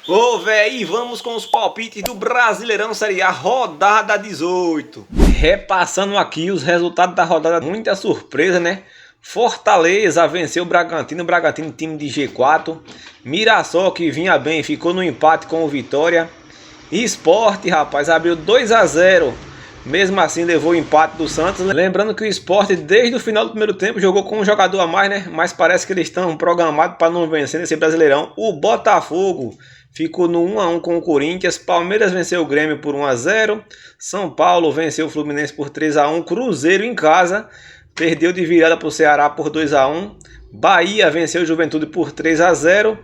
Ô, véi, vamos com os palpites do Brasileirão Série A, rodada 18. Repassando aqui os resultados da rodada, muita surpresa, né? Fortaleza venceu o Bragantino time de G4. Mirassol, que vinha bem, ficou no empate com o Vitória. Sport, rapaz, abriu 2-0. Mesmo assim levou o empate do Santos. Lembrando que o Sport, desde o final do primeiro tempo, jogou com um jogador a mais, né? Mas parece que eles estão programados para não vencer nesse Brasileirão. O Botafogo ficou no 1-1 com o Corinthians. Palmeiras venceu o Grêmio por 1-0. São Paulo venceu o Fluminense por 3-1. Cruzeiro em casa perdeu de virada para o Ceará por 2-1. Bahia venceu o Juventude por 3-0.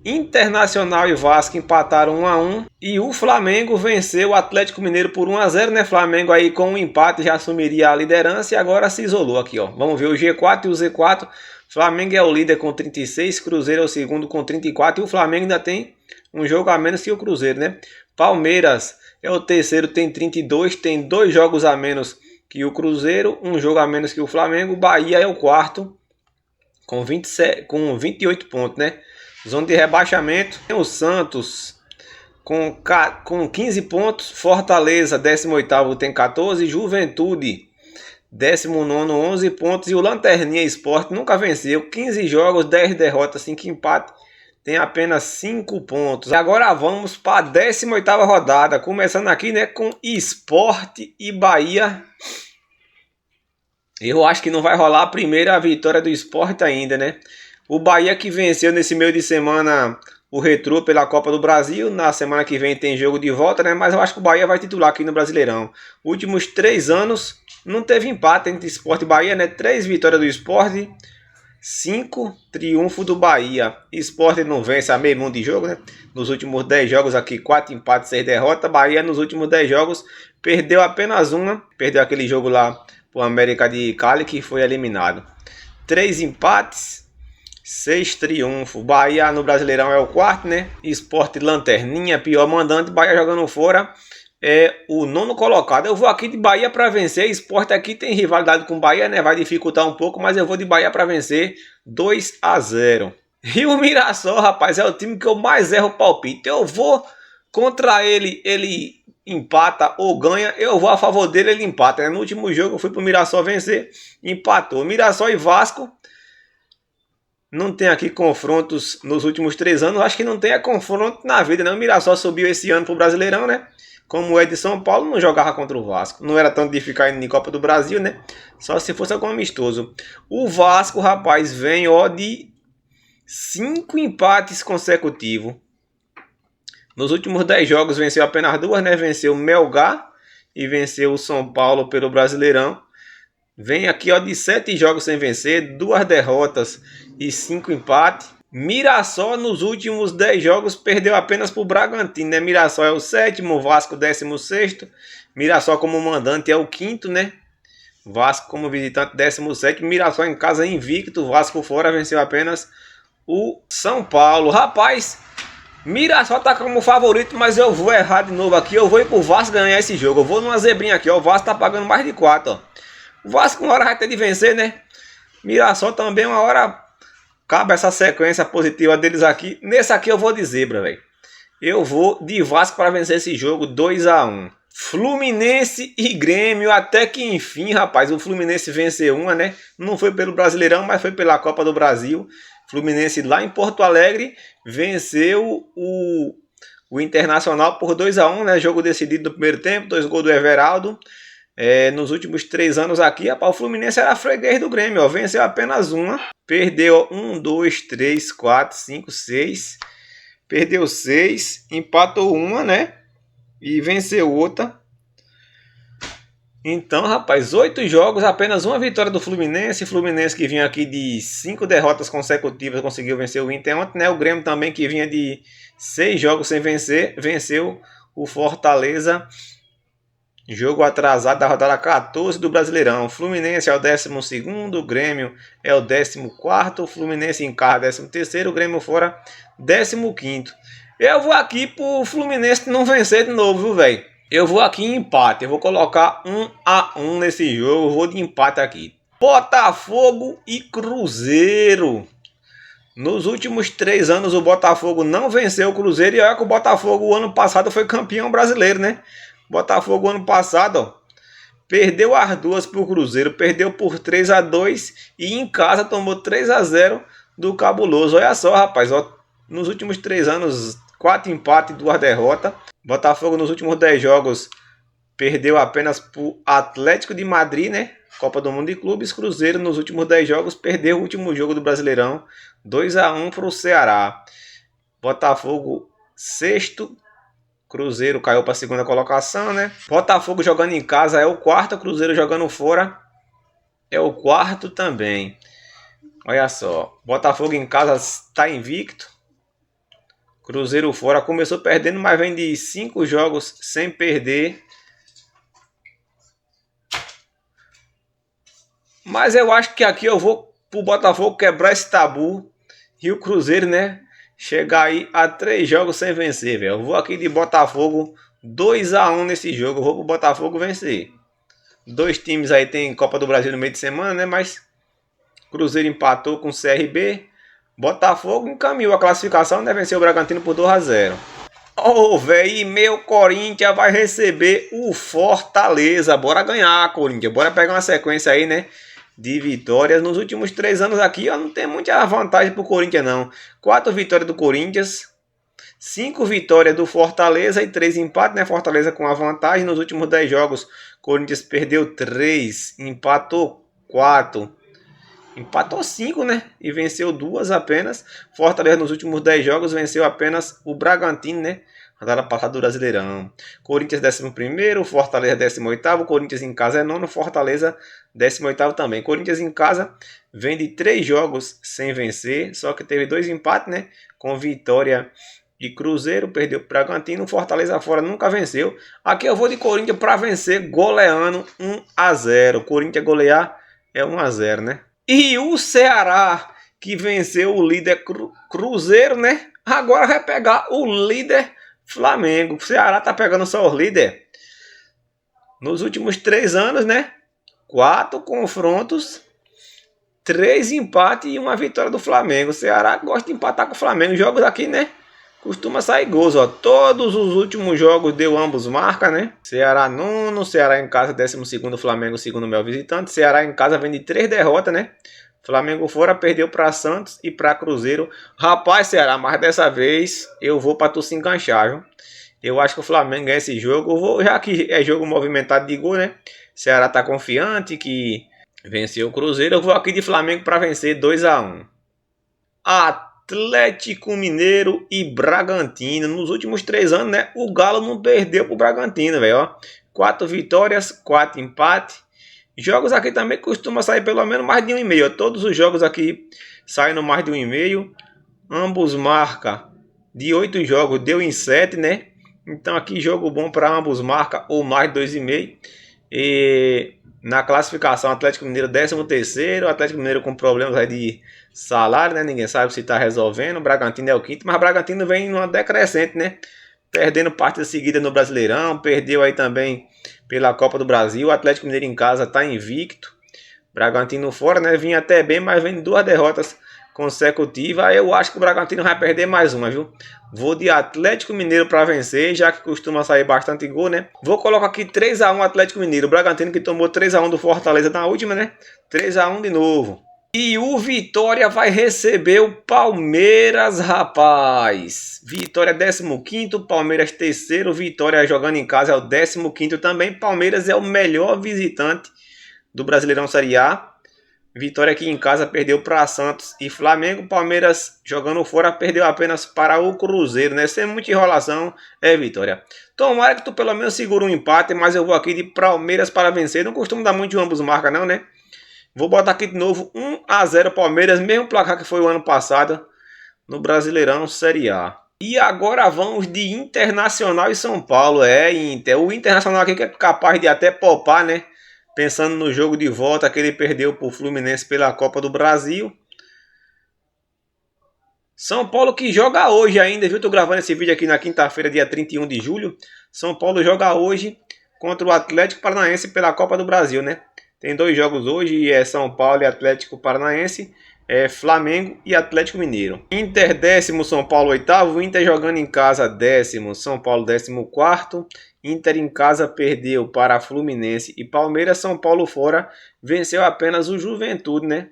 Internacional e Vasco empataram 1-1 e o Flamengo venceu o Atlético Mineiro por 1-0, né? Flamengo aí com um empate já assumiria a liderança e agora se isolou aqui, ó. Vamos ver o G4 e o Z4. Flamengo é o líder com 36, Cruzeiro é o segundo com 34 e o Flamengo ainda tem um jogo a menos que o Cruzeiro, né? Palmeiras é o terceiro, tem 32, tem 2 jogos a menos que o Cruzeiro, um jogo a menos que o Flamengo. Bahia é o quarto com 28 pontos, né? Zona de rebaixamento, tem o Santos com 15 pontos, Fortaleza 18º tem 14, Juventude 19º 11 pontos e o Lanterninha Sport nunca venceu, 15 jogos, 10 derrotas, 5 empates, tem apenas 5 pontos. E agora vamos para a 18ª rodada, começando aqui, né, com Sport e Bahia. Eu acho que não vai rolar a primeira vitória do Sport ainda, né? O Bahia que venceu nesse meio de semana o Retrô pela Copa do Brasil. Na semana que vem tem jogo de volta, né? Mas eu acho que o Bahia vai titular aqui no Brasileirão. Últimos 3 anos não teve empate entre Sport e Bahia, né? 3 vitórias do Sport, 5 triunfos do Bahia. Sport não vence a meio mundo de jogo, né? Nos últimos 10 jogos aqui, 4 empates, 6 derrotas. Bahia nos últimos 10 jogos perdeu apenas uma. Perdeu aquele jogo lá pro América de Cali, que foi eliminado. 3 empates, 6 triunfos. Bahia no Brasileirão é o quarto, né? Sport lanterninha, pior mandante. Bahia jogando fora é o 9º colocado. Eu vou aqui de Bahia para vencer. Sport aqui tem rivalidade com Bahia, né? Vai dificultar um pouco, mas eu vou de Bahia para vencer 2-0. E o Mirassol, rapaz, é o time que eu mais erro o palpite. Eu vou contra ele empata ou ganha. Eu vou a favor dele, ele empata, né? No último jogo eu fui pro Mirassol vencer, empatou. Mirassol e Vasco. Não tem aqui confrontos nos últimos 3 anos. Acho que não tem confronto na vida, né? O Mirassol subiu esse ano pro Brasileirão, né? Como é de São Paulo, não jogava contra o Vasco. Não era tanto de ficar indo em Copa do Brasil, né? Só se fosse algum amistoso. O Vasco, rapaz, vem ó de 5 empates consecutivos. Nos últimos 10 jogos venceu apenas 2, né? Venceu o Melgar e venceu o São Paulo pelo Brasileirão. Vem aqui ó de 7 jogos sem vencer, 2 derrotas e 5 empates. Mirassol nos últimos 10 jogos perdeu apenas para o Bragantino, né? Mirassol é o 7º, Vasco 16º. Mirassol como mandante é o 5º, né? Vasco como visitante 17º. Mirassol em casa invicto, Vasco fora venceu apenas o São Paulo. Rapaz, Mirassol tá como favorito, mas eu vou errar de novo aqui. Eu vou ir pro Vasco ganhar esse jogo. Eu vou numa zebrinha aqui, ó. O Vasco tá pagando mais de 4, ó. O Vasco uma hora vai ter de vencer, né? Mirassol também uma hora cabe essa sequência positiva deles aqui. Nesse aqui eu vou de zebra, velho. Eu vou de Vasco para vencer esse jogo 2-1. Fluminense e Grêmio, até que enfim, rapaz. O Fluminense venceu uma, né? Não foi pelo Brasileirão, mas foi pela Copa do Brasil. Fluminense lá em Porto Alegre venceu o Internacional por 2-1, né? Jogo decidido no primeiro tempo, 2 gols do Everaldo. Nos últimos 3 anos aqui, rapaz, o Fluminense era freguês do Grêmio, ó, venceu apenas uma, perdeu 1, 2, 3, 4, 5, 6, perdeu 6, empatou uma, né, e venceu outra. Então, rapaz, 8 jogos, apenas uma vitória do Fluminense. Fluminense que vinha aqui de 5 derrotas consecutivas, conseguiu vencer o Inter ontem, né? O Grêmio também que vinha de 6 jogos sem vencer, venceu o Fortaleza. Jogo atrasado da rodada 14 do Brasileirão. Fluminense é o 12º, o Grêmio é o 14º, Fluminense em casa 13º, o Grêmio fora 15º. Eu vou aqui pro Fluminense não vencer de novo, viu, velho? Eu vou aqui em empate, eu vou colocar 1-1 nesse jogo, eu vou de empate aqui. Botafogo e Cruzeiro. Nos últimos 3 anos o Botafogo não venceu o Cruzeiro e olha que o Botafogo o ano passado foi campeão brasileiro, né? Botafogo ano passado, ó, perdeu as duas pro Cruzeiro, perdeu por 3-2 e em casa tomou 3-0 do Cabuloso. Olha só, rapaz, ó, nos últimos 3 anos, 4 empates e 2 derrotas. Botafogo nos últimos 10 jogos perdeu apenas pro Atlético de Madrid, né? Copa do Mundo de Clubes. Cruzeiro nos últimos 10 jogos perdeu o último jogo do Brasileirão, 2-1 para o Ceará. Botafogo sexto, Cruzeiro caiu para a segunda colocação, né? Botafogo jogando em casa é o quarto, Cruzeiro jogando fora é o quarto também. Olha só, Botafogo em casa está invicto. Cruzeiro fora começou perdendo, mas vem de 5 jogos sem perder. Mas eu acho que aqui eu vou pro Botafogo quebrar esse tabu e o Cruzeiro, né, chegar aí a 3 jogos sem vencer, velho. Eu vou aqui de Botafogo 2-1 nesse jogo. Eu vou pro Botafogo vencer. 2 times aí tem Copa do Brasil no meio de semana, né, mas Cruzeiro empatou com o CRB. Botafogo encaminhou a classificação, né, venceu o Bragantino por 2-0. Ô, velho, meu Corinthians vai receber o Fortaleza. Bora ganhar, Corinthians. Bora pegar uma sequência aí, né, de vitórias. Nos últimos 3 anos aqui, ó, não tem muita vantagem pro Corinthians, não. 4 vitórias do Corinthians, 5 vitórias do Fortaleza e 3 empates, né? Fortaleza com a vantagem. Nos últimos 10 jogos, Corinthians perdeu 3, empatou 4, empatou 5, né? E venceu 2 apenas. Fortaleza nos últimos 10 jogos venceu apenas o Bragantino, né? Rodada passada do Brasileirão. Corinthians 11º, Fortaleza 18º, Corinthians em casa é 9º, Fortaleza 18º também. Corinthians em casa vem de 3 jogos sem vencer, só que teve 2 empates, né? Com Vitória e Cruzeiro, perdeu para o Bragantino, Fortaleza fora nunca venceu. Aqui eu vou de Corinthians para vencer, goleando 1-0. Corinthians golear é 1-0, né? E o Ceará, que venceu o líder Cruzeiro, né? Agora vai pegar o líder Flamengo. O Ceará tá pegando só os líderes. Nos últimos 3 anos, né? 4 confrontos, 3 empates e 1 vitória do Flamengo. O Ceará gosta de empatar com o Flamengo. Jogos aqui, né? Costuma sair gols, ó. Todos os últimos jogos deu ambos marca, né? Ceará 9º, Ceará em casa 12º, Flamengo 2º melhor visitante. Ceará em casa vem de 3 derrotas, né? Flamengo fora perdeu para Santos e para Cruzeiro. Rapaz, Ceará, mas dessa vez eu vou para tu se enganchar, viu? Eu acho que o Flamengo ganha esse jogo. Eu vou, já que é jogo movimentado de gol, né? Ceará tá confiante que venceu o Cruzeiro. Eu vou aqui de Flamengo para vencer 2-1. Atlético Mineiro e Bragantino. Nos últimos 3 anos, né? O Galo não perdeu pro Bragantino, velho. 4 vitórias, 4 empates. Jogos aqui também costuma sair pelo menos mais de 1,5. Todos os jogos aqui saem no mais de 1,5. Ambos marca de 8 jogos, deu em 7, né? Então aqui jogo bom para ambos marca ou mais de 2,5. E na classificação, Atlético Mineiro 13º. Atlético Mineiro com problemas aí de salário, né? Ninguém sabe se está resolvendo. Bragantino é o 5º, mas Bragantino vem numa decrescente, né? Perdendo partida seguida no Brasileirão. Perdeu aí também pela Copa do Brasil. O Atlético Mineiro em casa está invicto. Bragantino fora, né? Vinha até bem, mas vem 2 derrotas consecutivas. Eu acho que o Bragantino vai perder mais uma, viu? Vou de Atlético Mineiro para vencer, já que costuma sair bastante gol, né? Vou colocar aqui 3-1 Atlético Mineiro. O Bragantino que tomou 3-1 do Fortaleza na última, né? 3-1 de novo. E o Vitória vai receber o Palmeiras, rapaz. Vitória 15º, Palmeiras 3º. Vitória jogando em casa é o 15º também. Palmeiras é o melhor visitante do Brasileirão Série A. Vitória aqui em casa perdeu para Santos e Flamengo. Palmeiras jogando fora perdeu apenas para o Cruzeiro, né? Sem muita enrolação, é vitória. Tomara que tu pelo menos segura um empate, mas eu vou aqui de Palmeiras para vencer. Não costumo dar muito de ambos marca não, né? Vou botar aqui de novo 1-0 Palmeiras, mesmo placar que foi o ano passado no Brasileirão Série A. E agora vamos de Internacional e São Paulo. Inter. O Internacional aqui que é capaz de até poupar, né? Pensando no jogo de volta que ele perdeu para o Fluminense pela Copa do Brasil. São Paulo que joga hoje ainda, viu? Tô gravando esse vídeo aqui na quinta-feira, dia 31 de julho. São Paulo joga hoje contra o Atlético Paranaense pela Copa do Brasil, né? Tem 2 jogos hoje, é São Paulo e Atlético Paranaense. Flamengo e Atlético Mineiro. Inter décimo, São Paulo oitavo. Inter jogando em casa décimo, São Paulo 14º. Inter em casa perdeu para Fluminense e Palmeiras. São Paulo fora venceu apenas o Juventude, né?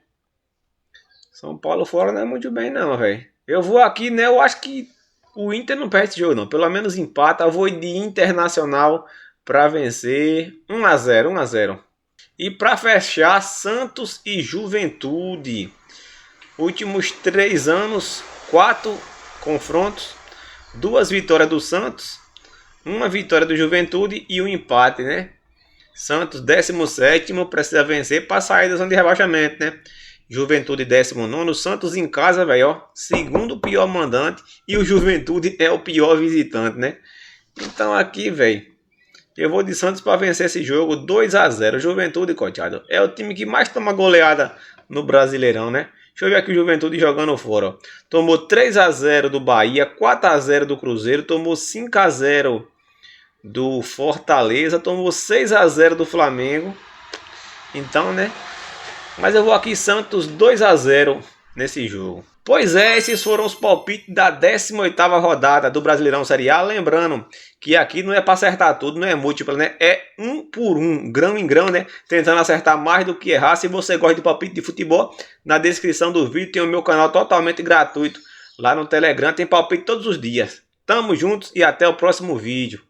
São Paulo fora não é muito bem não, velho. Eu vou aqui, né? Eu acho que o Inter não perde esse jogo não. Pelo menos empata. Eu vou de Internacional para vencer 1-0, 1-0. E para fechar, Santos e Juventude. Últimos 3 anos, 4 confrontos, 2 vitórias do Santos, 1 vitória do Juventude e um empate, né? Santos 17º, precisa vencer para sair da zona de rebaixamento, né? Juventude 19º, Santos em casa, velho, ó, segundo pior mandante e o Juventude é o pior visitante, né? Então aqui, velho, eu vou de Santos para vencer esse jogo 2-0. Juventude, coitado, é o time que mais toma goleada no Brasileirão, né? Deixa eu ver aqui o Juventude jogando fora, ó. Tomou 3-0 do Bahia, 4-0 do Cruzeiro, tomou 5-0 do Fortaleza, tomou 6-0 do Flamengo. Então, né? Mas eu vou aqui Santos 2-0 nesse jogo. Pois é, esses foram os palpites da 18ª rodada do Brasileirão Série A. Lembrando que aqui não é para acertar tudo, não é múltipla, né? É 1 por 1, grão em grão, né? Tentando acertar mais do que errar. Se você gosta de palpite de futebol, na descrição do vídeo tem o meu canal totalmente gratuito. Lá no Telegram tem palpite todos os dias. Tamo juntos e até o próximo vídeo.